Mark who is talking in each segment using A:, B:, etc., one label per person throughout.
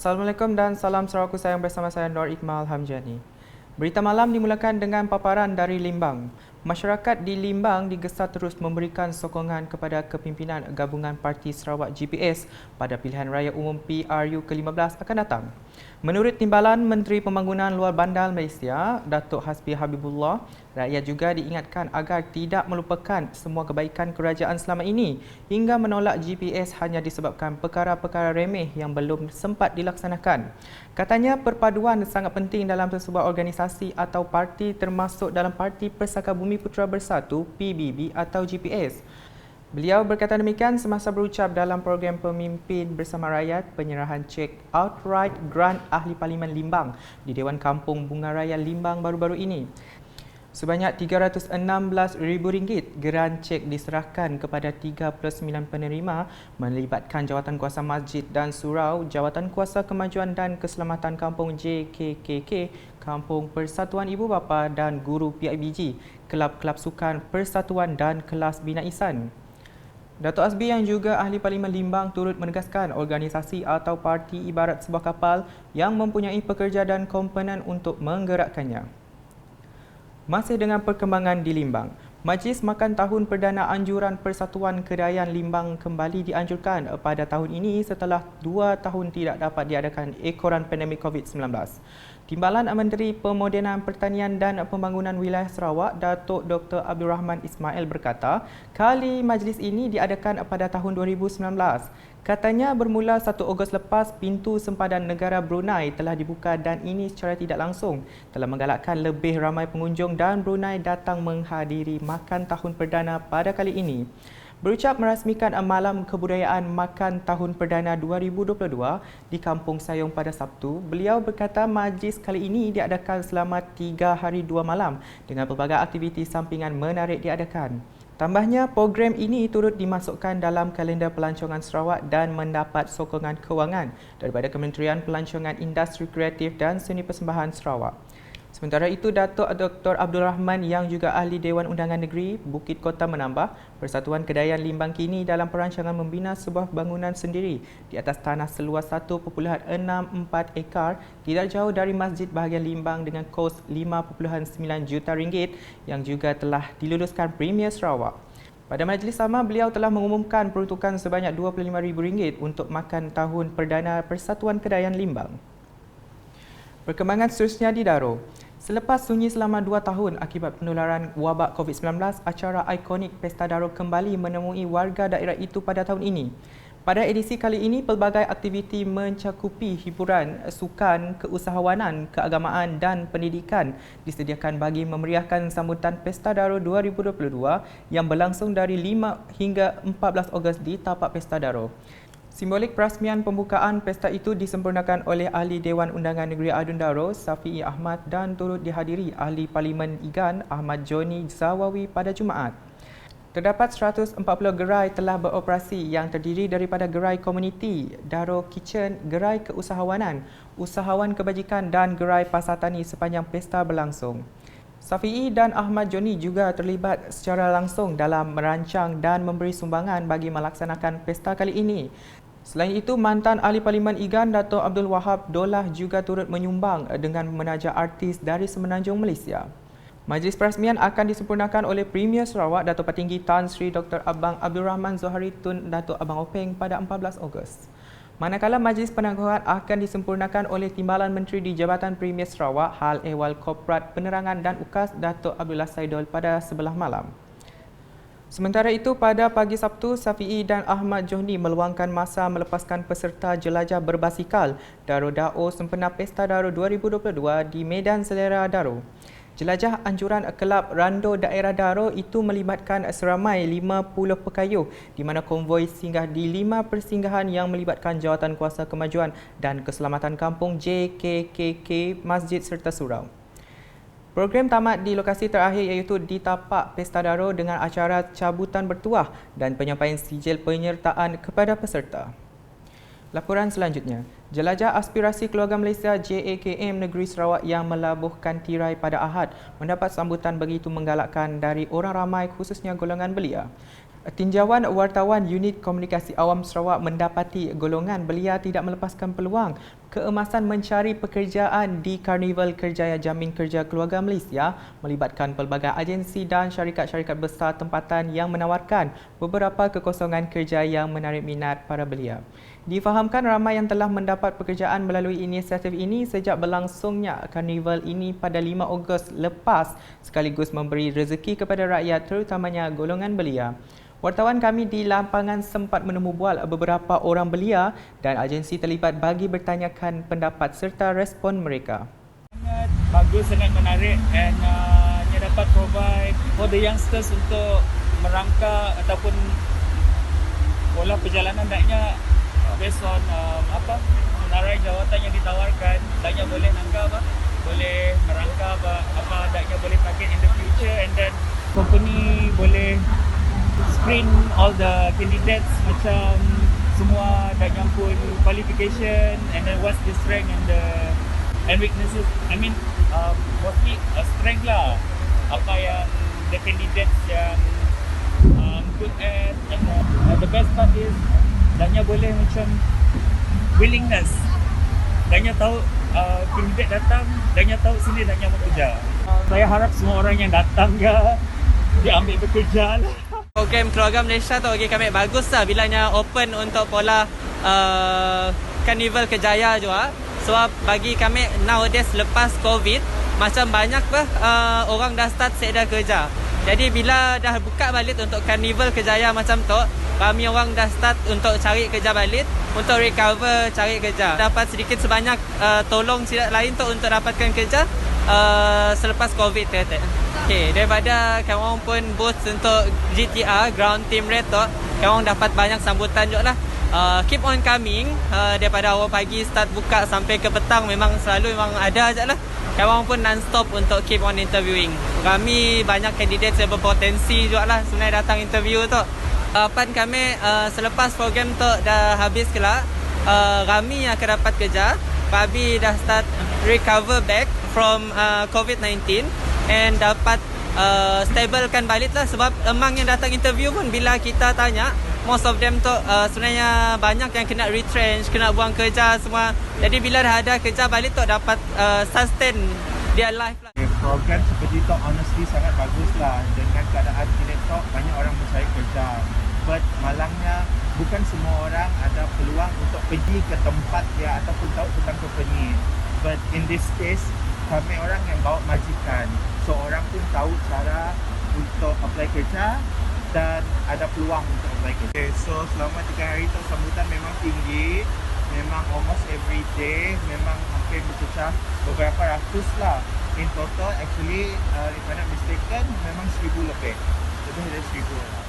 A: Assalamualaikum dan salam Sarawak sayang, bersama saya Nur Iqmal Hamjani. Berita malam dimulakan dengan paparan dari Limbang. Masyarakat di Limbang digesa terus memberikan sokongan kepada kepimpinan Gabungan Parti Sarawak GPS pada pilihan raya umum PRU ke-15 akan datang. Menurut Timbalan Menteri Pembangunan Luar Bandar Malaysia, Datuk Hasbi Habibullah, rakyat juga diingatkan agar tidak melupakan semua kebaikan kerajaan selama ini hingga menolak GPS hanya disebabkan perkara-perkara remeh yang belum sempat dilaksanakan. Katanya perpaduan sangat penting dalam sesebuah organisasi atau parti, termasuk dalam Parti Persaka Bumi Putera Bersatu PBB atau GPS. Beliau berkata demikian semasa berucap dalam program Pemimpin Bersama Rakyat penyerahan cek outright grant Ahli Parlimen Limbang di Dewan Kampung Bunga Raya Limbang baru-baru ini. Sebanyak RM316,000 geran cek diserahkan kepada 39 penerima melibatkan Jawatankuasa Masjid dan Surau, Jawatankuasa Kemajuan dan Keselamatan Kampung JKKK, Kampung Persatuan Ibu Bapa dan Guru PIBG, Kelab-Kelab Sukan Persatuan dan Kelas Bina Ihsan. Datuk Hasbi yang juga Ahli Parlimen Limbang turut menegaskan organisasi atau parti ibarat sebuah kapal yang mempunyai pekerja dan komponen untuk menggerakkannya. Masih dengan perkembangan di Limbang, Majlis Makan Tahun Perdana Anjuran Persatuan Kedaian Limbang kembali dianjurkan pada tahun ini setelah 2 tahun tidak dapat diadakan ekoran pandemik COVID-19. Timbalan Menteri Pemodenan Pertanian dan Pembangunan Wilayah Sarawak, Datuk Dr. Abdul Rahman Ismail berkata, kali majlis ini diadakan pada tahun 2019. Katanya bermula 1 Ogos lepas, pintu sempadan negara Brunei telah dibuka dan ini secara tidak langsung telah menggalakkan lebih ramai pengunjung dan Brunei datang menghadiri Makan Tahun Perdana pada kali ini. Berucap merasmikan Malam Kebudayaan Makan Tahun Perdana 2022 di Kampung Sayong pada Sabtu, beliau berkata majlis kali ini diadakan selama 3 hari 2 malam dengan pelbagai aktiviti sampingan menarik diadakan. Tambahnya, program ini turut dimasukkan dalam kalender pelancongan Sarawak dan mendapat sokongan kewangan daripada Kementerian Pelancongan Industri Kreatif dan Seni Persembahan Sarawak. Sementara itu, Datuk Dr. Abdul Rahman yang juga Ahli Dewan Undangan Negeri Bukit Kota menambah, Persatuan Kedaian Limbang kini dalam perancangan membina sebuah bangunan sendiri di atas tanah seluas 1.64 ekar tidak jauh dari Masjid Bahagian Limbang dengan kos RM5.9 juta yang juga telah diluluskan Premier Sarawak. Pada majlis sama, beliau telah mengumumkan peruntukan sebanyak RM25,000 untuk Makan Tahun Perdana Persatuan Kedaian Limbang. Perkembangan seterusnya di Daro. Selepas sunyi selama 2 tahun akibat penularan wabak COVID-19, acara ikonik Pesta Daro kembali menemui warga daerah itu pada tahun ini. Pada edisi kali ini, pelbagai aktiviti mencakupi hiburan, sukan, keusahawanan, keagamaan dan pendidikan disediakan bagi memeriahkan sambutan Pesta Daro 2022 yang berlangsung dari 5 hingga 14 Ogos di tapak Pesta Daro. Simbolik perasmian pembukaan pesta itu disempurnakan oleh Ahli Dewan Undangan Negeri Adun Daro, Safi'i Ahmad dan turut dihadiri Ahli Parlimen Igan Ahmad Joni Zawawi pada Jumaat. Terdapat 140 gerai telah beroperasi yang terdiri daripada gerai komuniti, Daro Kitchen, gerai keusahawanan, usahawan kebajikan dan gerai pasar tani sepanjang pesta berlangsung. Safi'i dan Ahmad Joni juga terlibat secara langsung dalam merancang dan memberi sumbangan bagi melaksanakan pesta kali ini. Selain itu, mantan Ahli Parlimen Igan Dato' Abdul Wahab Dolah juga turut menyumbang dengan menaja artis dari Semenanjung Malaysia. Majlis perasmian akan disempurnakan oleh Premier Sarawak Dato' Patinggi Tan Sri Dr. Abang Abdul Rahman Zohari Tun Dato' Abang Openg pada 14 Ogos. Manakala majlis penangguhan akan disempurnakan oleh Timbalan Menteri di Jabatan Premier Sarawak Hal Ehwal Korporat Penerangan dan UKAS Dato' Abdullah Saidol pada sebelah malam. Sementara itu, pada pagi Sabtu, Safi'i dan Ahmad Johni meluangkan masa melepaskan peserta jelajah berbasikal Daro Dao sempena Pesta Daro 2022 di Medan Selera Daro. Jelajah anjuran Kelab Rando Daerah Daro itu melibatkan seramai 50 pekayuh di mana konvoi singgah di 5 persinggahan yang melibatkan Jawatankuasa Kemajuan dan Keselamatan Kampung JKKK, Masjid serta Surau. Program tamat di lokasi terakhir iaitu di tapak Pesta Daro dengan acara cabutan bertuah dan penyampaian sijil penyertaan kepada peserta. Laporan selanjutnya, Jelajah Aspirasi Keluarga Malaysia JAKM Negeri Sarawak yang melabuhkan tirai pada Ahad mendapat sambutan begitu menggalakkan dari orang ramai khususnya golongan belia. Tinjauan wartawan Unit Komunikasi Awam Sarawak mendapati golongan belia tidak melepaskan peluang keemasan mencari pekerjaan di Karnival Kerjaya Jamin Kerja Keluarga Malaysia melibatkan pelbagai agensi dan syarikat-syarikat besar tempatan yang menawarkan beberapa kekosongan kerja yang menarik minat para belia. Difahamkan ramai yang telah mendapat pekerjaan melalui inisiatif ini sejak berlangsungnya karnival ini pada 5 Ogos lepas, sekaligus memberi rezeki kepada rakyat terutamanya golongan belia. Wartawan kami di lapangan sempat menemu bual beberapa orang belia dan agensi terlibat bagi bertanyakan pendapat serta respon mereka.
B: Sangat bagus, sangat menarik and ia dapat provide for the youngsters untuk merangka ataupun pola perjalanan naiknya based on senarai jawatan yang ditawarkan. Naiknya boleh nangka boleh merangka apa naiknya boleh pakai in the future, and then company boleh screen all the candidates macam semua dah nyampul qualification, and then what's the strength and weaknesses. I mean mostly strength lah, apa yang the candidates yang good at, and the best part is dahnya boleh macam willingness, dahnya tahu candidate datang, dahnya tahu sini dahnya mau kerja. Saya harap semua orang yang datang dia ambil bekerja lah.
C: Program Keluarga Malaysia tu bagi kami bagus lah bilanya open untuk pola Karnival Kerjaya juga. Sebab bagi kami nowadays lepas COVID, macam banyak orang dah start sedia kerja. Jadi bila dah buka balik untuk Karnival Kerjaya macam tu, kami orang dah start untuk cari kerja balik, untuk recover cari kerja. Dapat sedikit sebanyak tolong silat lain tu untuk dapatkan kerja selepas COVID kata. Okay, daripada kawan pun booth untuk GTR Ground Team Red tu, kawan dapat banyak sambutan juga lah. Keep on coming, daripada awal pagi start buka sampai ke petang memang selalu memang ada je lah. Kawan pun non-stop untuk keep on interviewing. Kami banyak kandidat yang berpotensi juga lah sebenarnya datang interview tu. Harapan kami selepas program tu dah habis kelak, kami akan dapat kerja. Kami dah start recover back from COVID-19 and dapat stablekan balik lah. Sebab emang yang datang interview pun bila kita tanya, most of them tu sebenarnya banyak yang kena retrench, kena buang kerja semua. Jadi bila dah ada kerja balik tu dapat sustain their life lah.
D: Program seperti tu honestly sangat bagus lah. Dengan keadaan ini tu banyak orang mencari kerja, but malangnya bukan semua orang ada peluang untuk pergi ke tempat dia ataupun tahu tentang company. But in this case, kami orang yang bawa majikan, so orang pun tahu cara untuk apply kerja dan ada peluang untuk apply kerja. Okay, so selama 3 hari tu sambutan memang tinggi, memang almost every day, memang hampir bercecah beberapa ratus lah. In total actually, if I'm not mistaken, memang 1,000 lebih dari 1,000 lah.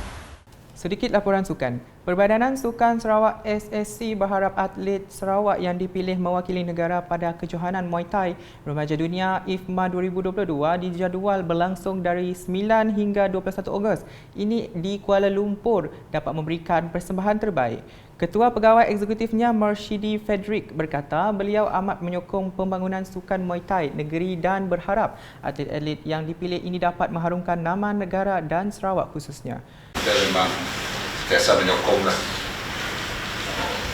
A: Sedikit laporan sukan. Perbadanan Sukan Sarawak SSC berharap atlet Sarawak yang dipilih mewakili negara pada kejohanan Muay Thai Remaja Dunia IFMA 2022 dijadual berlangsung dari 9 hingga 21 Ogos ini di Kuala Lumpur dapat memberikan persembahan terbaik. Ketua Pegawai Eksekutifnya Marshidi Frederick berkata beliau amat menyokong pembangunan sukan Muay Thai negeri dan berharap atlet-atlet yang dipilih ini dapat mengharumkan nama negara dan Sarawak khususnya.
E: Kita memang sentiasa menyokonglah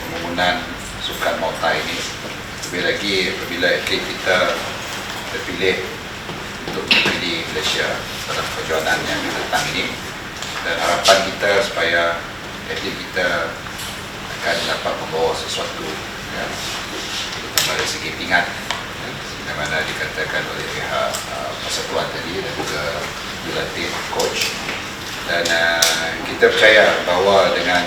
E: pembangunan sukan Muay Thai ini. Lebih lagi apabila atlet kita terpilih untuk mewakili Malaysia dalam kejohanan yang datang ini, dan harapan kita supaya atlet kita akan dapat membawa sesuatu terutama dari segi pingat bagaimana dikatakan oleh pihak persatuan tadi dan juga dilatih coach. Dan kita percaya bahawa dengan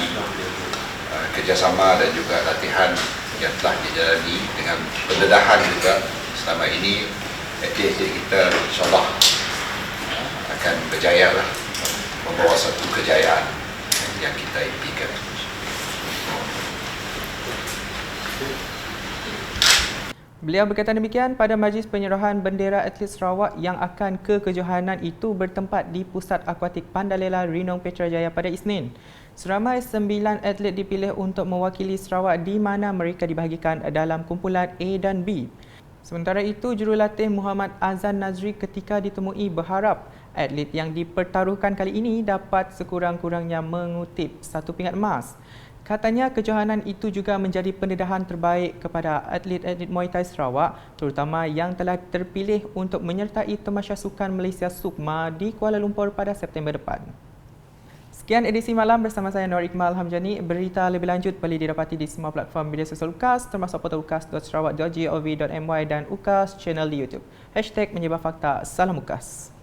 E: kerjasama dan juga latihan yang telah dijalani dengan pendedahan juga selama ini, atlet-atlet kita insyaAllah akan berjaya lah membawa satu kejayaan yang kita impikan.
A: Beliau berkata demikian pada majlis penyerahan bendera atlet Sarawak yang akan ke kejohanan itu bertempat di Pusat Akuatik Pandalela Rinong Petrajaya pada Isnin. Seramai 9 atlet dipilih untuk mewakili Sarawak di mana mereka dibahagikan dalam kumpulan A dan B. Sementara itu, jurulatih Muhammad Azan Nazri ketika ditemui berharap atlet yang dipertaruhkan kali ini dapat sekurang-kurangnya mengutip 1 pingat emas. Katanya kejohanan itu juga menjadi pendedahan terbaik kepada atlet-atlet Muay Thai Sarawak terutama yang telah terpilih untuk menyertai Tamasya Sukan Malaysia SUKMA di Kuala Lumpur pada September depan. Sekian edisi malam bersama saya Nur Iqmal Hamjani. Berita lebih lanjut boleh didapati di semua platform media sosial UKAS termasuk portal ukas.sarawak.gov.my dan UKAS channel di YouTube. #menyebar fakta. Salam UKAS.